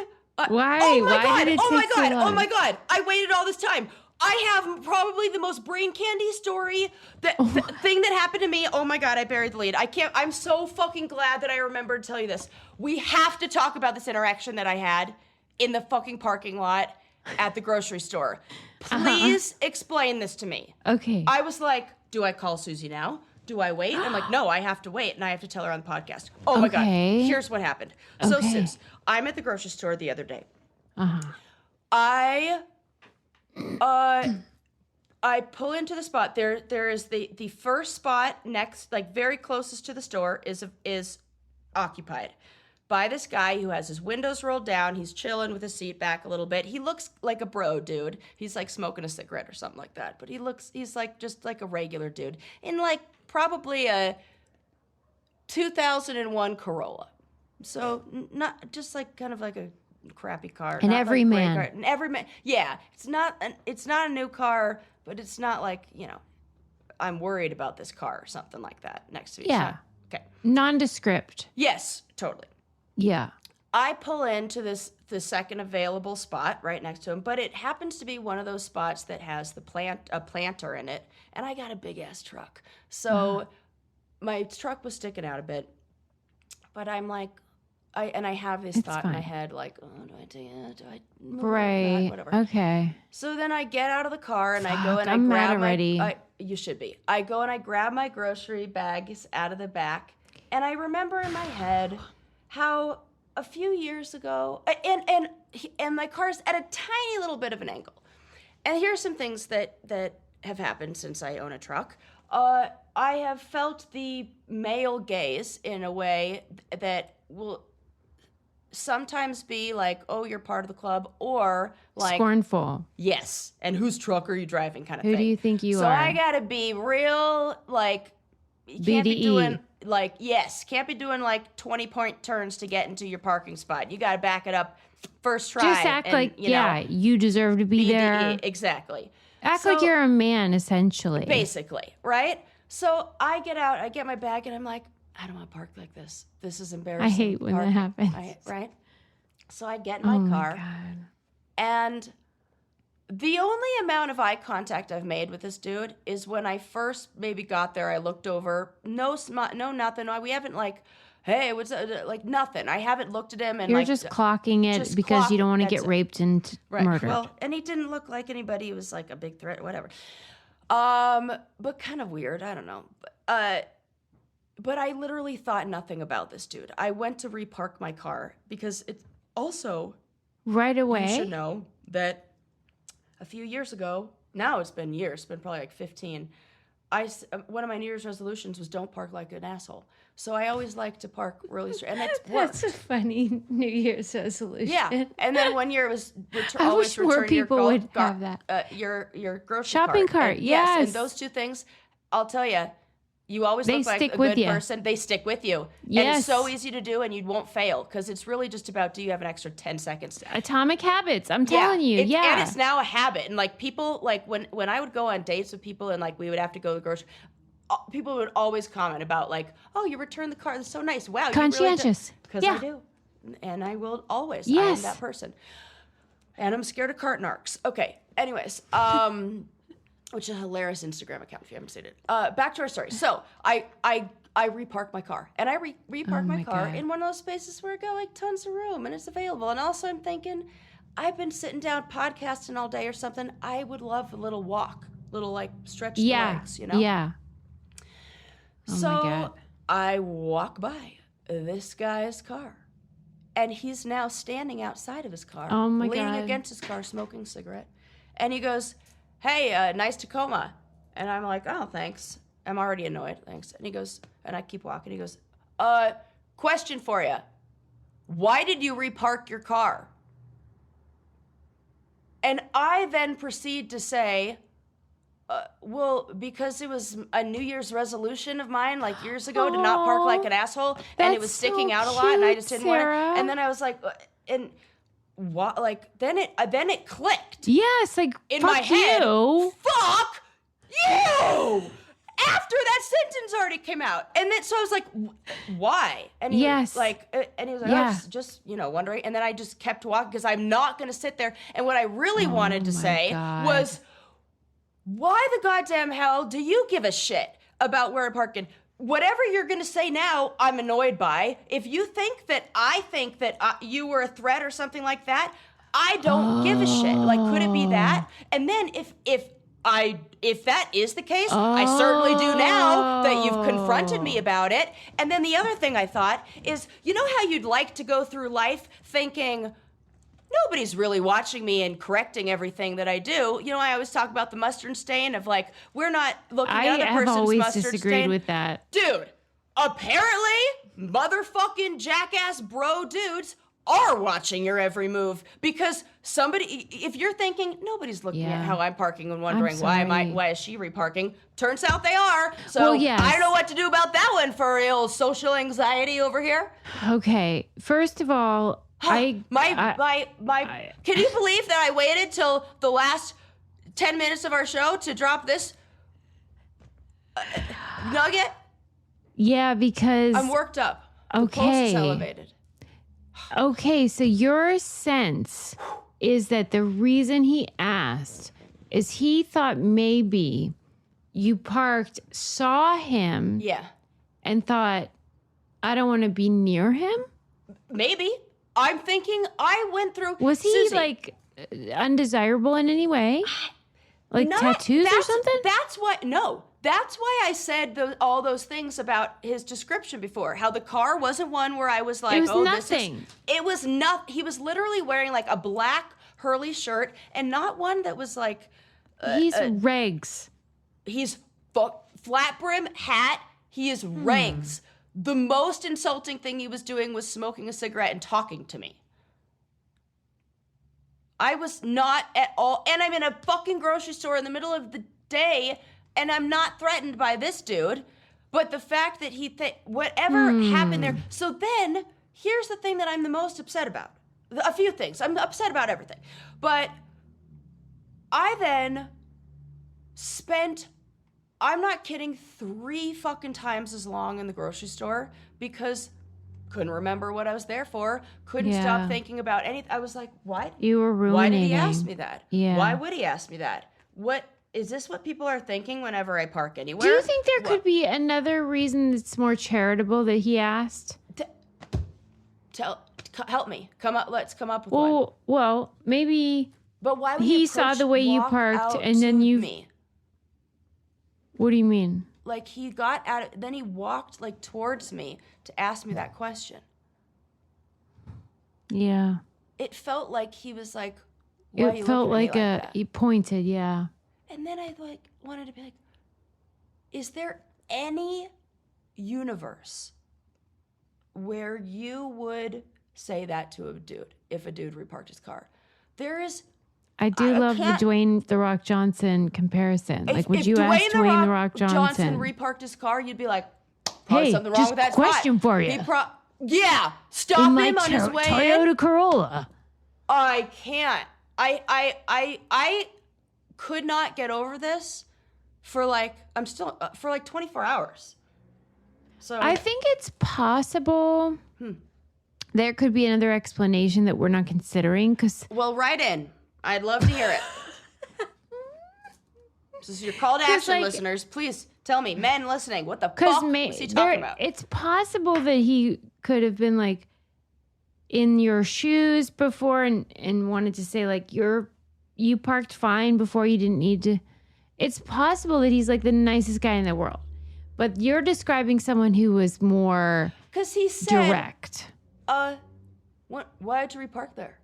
why? Oh my Why God! Did it oh take my God! so long? Oh my God! I waited all this time. I have probably the most brain candy story, thing that happened to me. Oh my God, I buried the lead. I'm so fucking glad that I remembered to tell you this. We have to talk about this interaction that I had in the fucking parking lot at the grocery store. Please explain this to me. Okay. I was like, do I call Susie now? Do I wait? I'm like, no, I have to wait, and I have to tell her on the podcast. Oh my God. Here's what happened. So, Sus, I'm at the grocery store the other day. I pull into the spot. There is the first spot next, like very closest to the store, is occupied by this guy who has his windows rolled down. He's chilling with his seat back a little bit. He looks like a bro dude. He's like smoking a cigarette or something like that. But he's like just like a regular dude in like probably a 2001 Corolla. So not just like kind of like a crappy car. An everyman. Like an everyman. Yeah, it's not a new car, but it's not like, I'm worried about this car or something like that next to me. Yeah. Okay. Nondescript. Yes, totally. Yeah. I pull into the second available spot right next to him, but it happens to be one of those spots that has a planter in it, and I got a big ass truck. So my truck was sticking out a bit, but I'm like, I have this thought in my head, like, oh, do I take it? Do I move it? Whatever. Okay. So then I get out of the car and I go and I'm I grab mad already. You should be. I go and I grab my grocery bags out of the back, and I remember in my head how a few years ago, and my car's at a tiny little bit of an angle. And here's some things that have happened since I own a truck. I have felt the male gaze in a way that will sometimes be like, oh, you're part of the club, or like scornful. Yes. And whose truck are you driving kind of thing. Who do you think you are? So I gotta be real, like, you can't be doing, like, can't be doing like 20-point turns to get into your parking spot. You gotta back it up first try. Just act like, you deserve to be there. Exactly. Act like you're a man, essentially. Basically, right? So I get out, I get my bag, and I'm like, I don't want to park like this. This is embarrassing. I hate when that happens. Right? So I get in my car. God. And the only amount of eye contact I've made with this dude is when I first maybe got there, I looked over. No, nothing. We haven't like, hey, what's like nothing. I haven't looked at him. And you're just clocking it because you don't want to get raped and murdered. Well, and he didn't look like anybody. He was like a big threat, whatever. But kind of weird. I don't know. But I literally thought nothing about this dude. I went to repark my car because it's also right away. You should know that a few years ago, now it's been years, it's been probably like 15, one of my New Year's resolutions was don't park like an asshole. So I always like to park really straight, and it's worked. That's a funny New Year's resolution. Yeah, and then one year it was I wish more people would have that. Your grocery shopping cart. And, yes, and those two things, I'll tell you. You always they look like a good person. They stick with you. Yes. And it's so easy to do, and you won't fail because it's really just about, do you have an extra 10 seconds? Atomic habits. I'm telling you. And it's now a habit. And like people, like when I would go on dates with people and like we would have to go to the grocery, people would always comment about like, oh, you returned the car. That's so nice. Wow. Conscientious. Because I do. And I will always. Yes. I am that person. And I'm scared of cart narcs. Okay. Anyways. Which is a hilarious Instagram account if you haven't seen it. Back to our story. So I repark my car, and I repark my car in one of those spaces where I got like tons of room and it's available. And also I'm thinking, I've been sitting down podcasting all day or something. I would love a little walk, little like stretch the legs, you know? Yeah. So my God. I walk by this guy's car, and he's now standing outside of his car, leaning against his car, smoking a cigarette, and he goes, hey, nice Tacoma. And I'm like, oh, thanks. I'm already annoyed, thanks. And he goes, and I keep walking. He goes, question for you. Why did you repark your car? And I then proceed to say, well, because it was a New Year's resolution of mine, like years ago, to not park like an asshole. And it was sticking out a lot, and I just didn't want to. And then I was like, and... what, like then it clicked. Yes, like in fuck my head. You. Fuck you. After that sentence already came out, and then so I was like, why? And he was like, I was just wondering. And then I just kept walking because I'm not going to sit there. And what I really wanted to say was, why the goddamn hell do you give a shit about where I'm parking? Whatever you're going to say now, I'm annoyed by. If you think that I think that you were a threat or something like that, I don't give a shit. Like, could it be that? And then if that is the case, I certainly do now that you've confronted me about it. And then the other thing I thought is, you know how you'd like to go through life thinking, nobody's really watching me and correcting everything that I do. You know, I always talk about the mustard stain of like, we're not looking at other person's mustard stain. I have always disagreed with that. Dude, apparently motherfucking jackass bro dudes are watching your every move because somebody, if you're thinking nobody's looking at how I'm parking and wondering why is she reparking? Turns out they are. So I don't know what to do about that one for real social anxiety over here. Okay. First of all, can you believe that I waited till the last 10 minutes of our show to drop this nugget? Yeah, because I'm worked up. Okay. The pulse is elevated. Okay, so your sense is that the reason he asked is he thought maybe you parked, saw him, and thought, I don't want to be near him? Maybe. I'm thinking I went through... Was he, Susie, like, undesirable in any way? Like tattoos or something? That's what... No. That's why I said all those things about his description before. How the car wasn't one where I was like, it was nothing. It was nothing. He was literally wearing, like, a black Hurley shirt and not one that was, like... he's regs. He's flat brim hat. He is regs. The most insulting thing he was doing was smoking a cigarette and talking to me. I was not at all, and I'm in a fucking grocery store in the middle of the day, and I'm not threatened by this dude, but the fact that whatever happened there. So then, here's the thing that I'm the most upset about. A few things. I'm upset about everything. But I then spent I'm not kidding, 3 fucking times as long in the grocery store because couldn't remember what I was there for. Couldn't stop thinking about anything. I was like, what? You were ruminating. Why did he ask me that? Yeah. Why would he ask me that? What is this what people are thinking whenever I park anywhere? Do you think there could be another reason that's more charitable that he asked? Help me. Let's come up with one. Well, maybe but why would he saw the way you parked and then you me? What do you mean? Like he got out, then he walked like towards me to ask me that question. Yeah. It felt like he was like, why it felt like he pointed, yeah. And then I like wanted to be like, is there any universe where you would say that to a dude if a dude reparked his car? There is. I love the Dwayne "The Rock" Johnson comparison. Like, would you ask Dwayne "The Rock" Johnson reparked his car? You'd be like, probably something wrong with that question for you. Stop him on his way Toyota Corolla. I can't. I could not get over this for like for like 24 hours. So I think it's possible there could be another explanation that we're not considering. Well, write in. I'd love to hear it. This is your call to action, listeners. Please tell me, men listening, what the fuck was he talking about? It's possible that he could have been like in your shoes before and wanted to say like you parked fine before you didn't need to. It's possible that he's like the nicest guy in the world. But you're describing someone who was more direct. Why'd you repark there?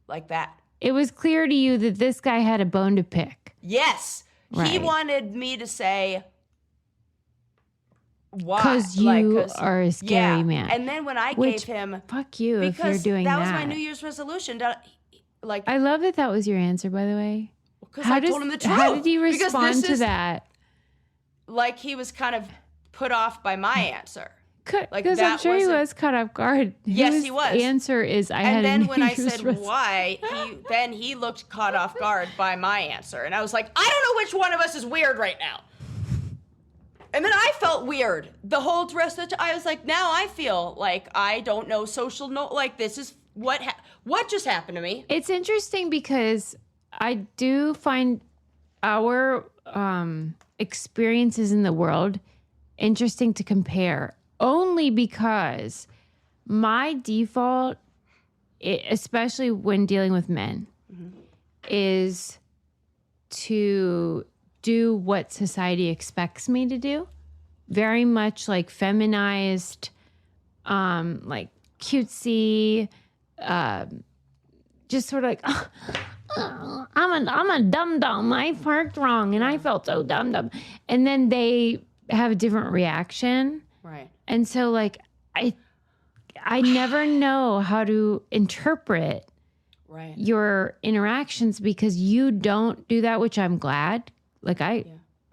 Like that. It was clear to you that this guy had a bone to pick. Yes. Right. He wanted me to say why. Because you are a scary man. And then when I gave him... Fuck you if you're doing that. That was my New Year's resolution. I love that was your answer, by the way. Because I told him the truth. How did he respond to that? Like he was kind of put off by my answer. Because I'm sure he was caught off guard. Yes, he was. The answer is And then when I said why, he looked caught off guard by my answer. And I was like, I don't know which one of us is weird right now. And then I felt weird. The whole rest of the time, I was like, now I feel like I don't know like this is what just happened to me. It's interesting because I do find our experiences in the world interesting to compare. Only because my default, especially when dealing with men, is to do what society expects me to do. Very much like feminized, like cutesy, just sort of like, I'm a dum-dum. I parked wrong and I felt so dum-dum. And then they have a different reaction. Right. And so, like, I never know how to interpret your interactions because you don't do that, which I'm glad. Like, I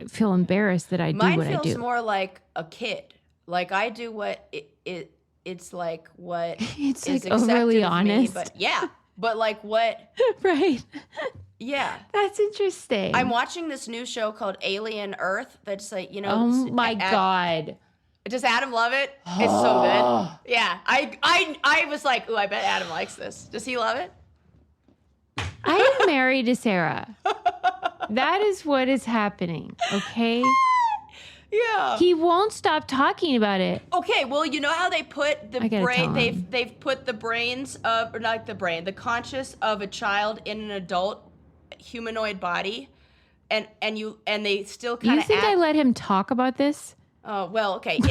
feel embarrassed that I do what I do. Mine feels more like a kid. Like, I do what it's like what it's is like overly honest. Me, but yeah, but like what? Right. Yeah. That's interesting. I'm watching this new show called Alien Earth. That's like, oh my God. Does Adam love it? It's so good. Yeah. I was like, ooh, I bet Adam likes this. Does he love it? I am married to Sarah. That is what is happening, okay? Yeah. He won't stop talking about it. Okay, well, you know how they put the brain they've put the brains of, or not like the brain, the conscious of a child in an adult humanoid body, and they still kind of. You think I let him talk about this? Oh, well, okay.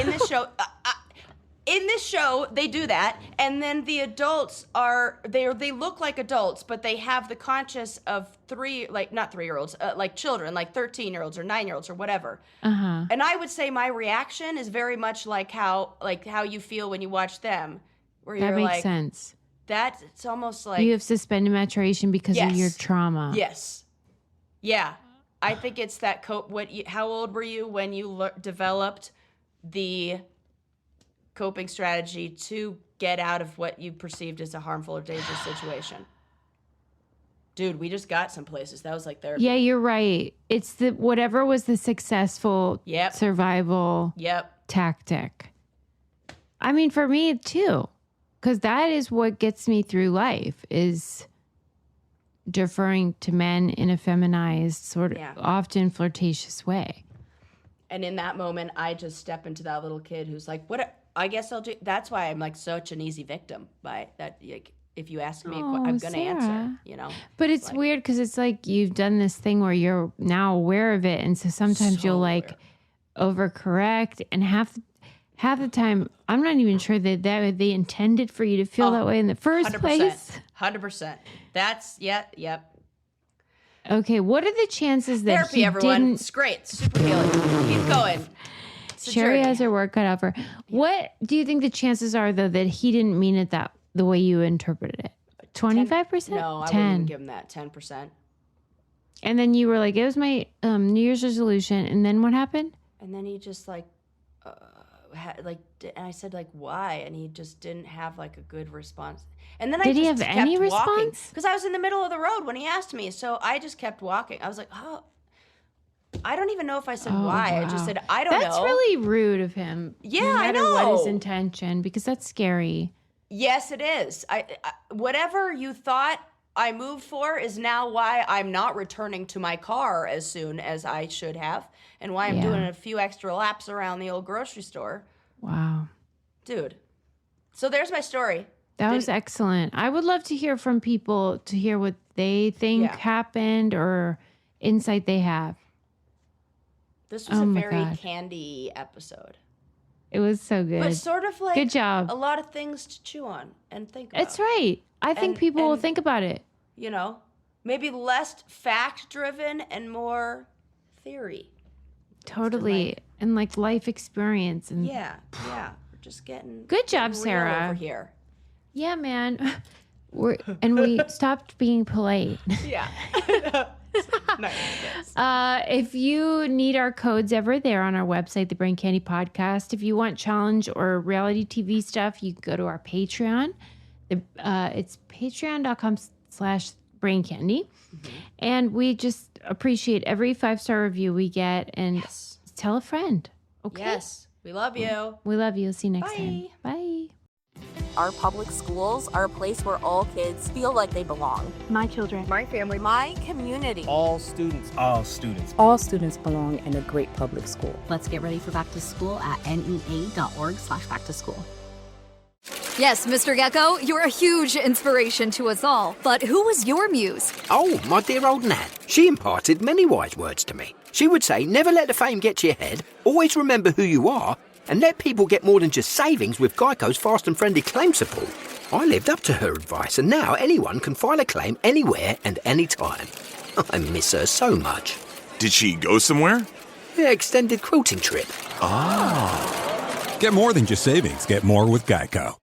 In this show, they do that, and then the adults they look like adults, but they have the conscious of not 3-year-olds, like children, like 13-year-olds or 9-year-olds or whatever. Uh-huh. And I would say my reaction is very much like how you feel when you watch them, where you're like, that makes sense. It's almost like you have suspended maturation because of your trauma. Yes. Yeah. I think it's that how old were you when you developed the coping strategy to get out of what you perceived as a harmful or dangerous situation? Dude, we just got some places. That was like therapy. Yeah, you're right. It's the whatever was the successful survival tactic. I mean, for me too, because that is what gets me through life is deferring to men in a feminized, sort of often flirtatious way. And in that moment, I just step into that little kid who's like, "What? I guess I'll do." That's why I'm like such an easy victim. By that, like, if you ask me, I'm gonna answer. You know. But it's like, weird because it's like you've done this thing where you're now aware of it, and so sometimes you'll like overcorrect, and half the time I'm not even sure that they intended for you to feel that way in the first 100%, place. 100%. That's yep. Okay, what are the chances that therapy, everyone? It's great, super healing. Keep going. Sherry has her work cut out for her. What do you think the chances are, though, that he didn't mean it the way you interpreted it? 25%? No, I wouldn't even give him that. 10%. And then you were like, it was my New Year's resolution. And then what happened? And then he just and I said like, why? And he just didn't have like a good response. And then Did he have any response? Because I was in the middle of the road when he asked me. So I just kept walking. I was like, oh, I don't even know if I said why. Wow. I just said, I don't know. That's really rude of him. Yeah, no matter I know. What his intention, because that's scary. Yes, it is. I whatever you thought I moved for is now why I'm not returning to my car as soon as I should have, and why I'm doing a few extra laps around the old grocery store. Wow. Dude. So there's my story. That was excellent. I would love to hear from people to hear what they think happened or insight they have. This was a very candy episode. It was so good. But sort of like good job. A lot of things to chew on and think about. It's right. I think people will think about it. You know, maybe less fact-driven and more theory. Totally. And like life experience. And yeah. We're just getting good job, Sarah. Over here. Yeah, man. We stopped being polite. Yeah. If you need our codes ever, they're on our website, the Brain Candy Podcast. If you want challenge or reality TV stuff, you can go to our Patreon. It's patreon.com/Brain Candy. Mm-hmm. And we just appreciate every 5-star review we get. And tell a friend. Okay. Yes. We love you. We love you. See you next time. Bye. Our public schools are a place where all kids feel like they belong. My children. My family. My community. All students. All students. All students belong in a great public school. Let's get ready for back to school at nea.org/backtoschool. Yes, Mr. Gecko, you're a huge inspiration to us all. But who was your muse? Oh, my dear old Nan. She imparted many wise words to me. She would say, never let the fame get to your head, always remember who you are, and let people get more than just savings with Geico's fast and friendly claim support. I lived up to her advice, and now anyone can file a claim anywhere and anytime. I miss her so much. Did she go somewhere? Yeah, extended quilting trip. Ah. Get more than just savings. Get more with Geico.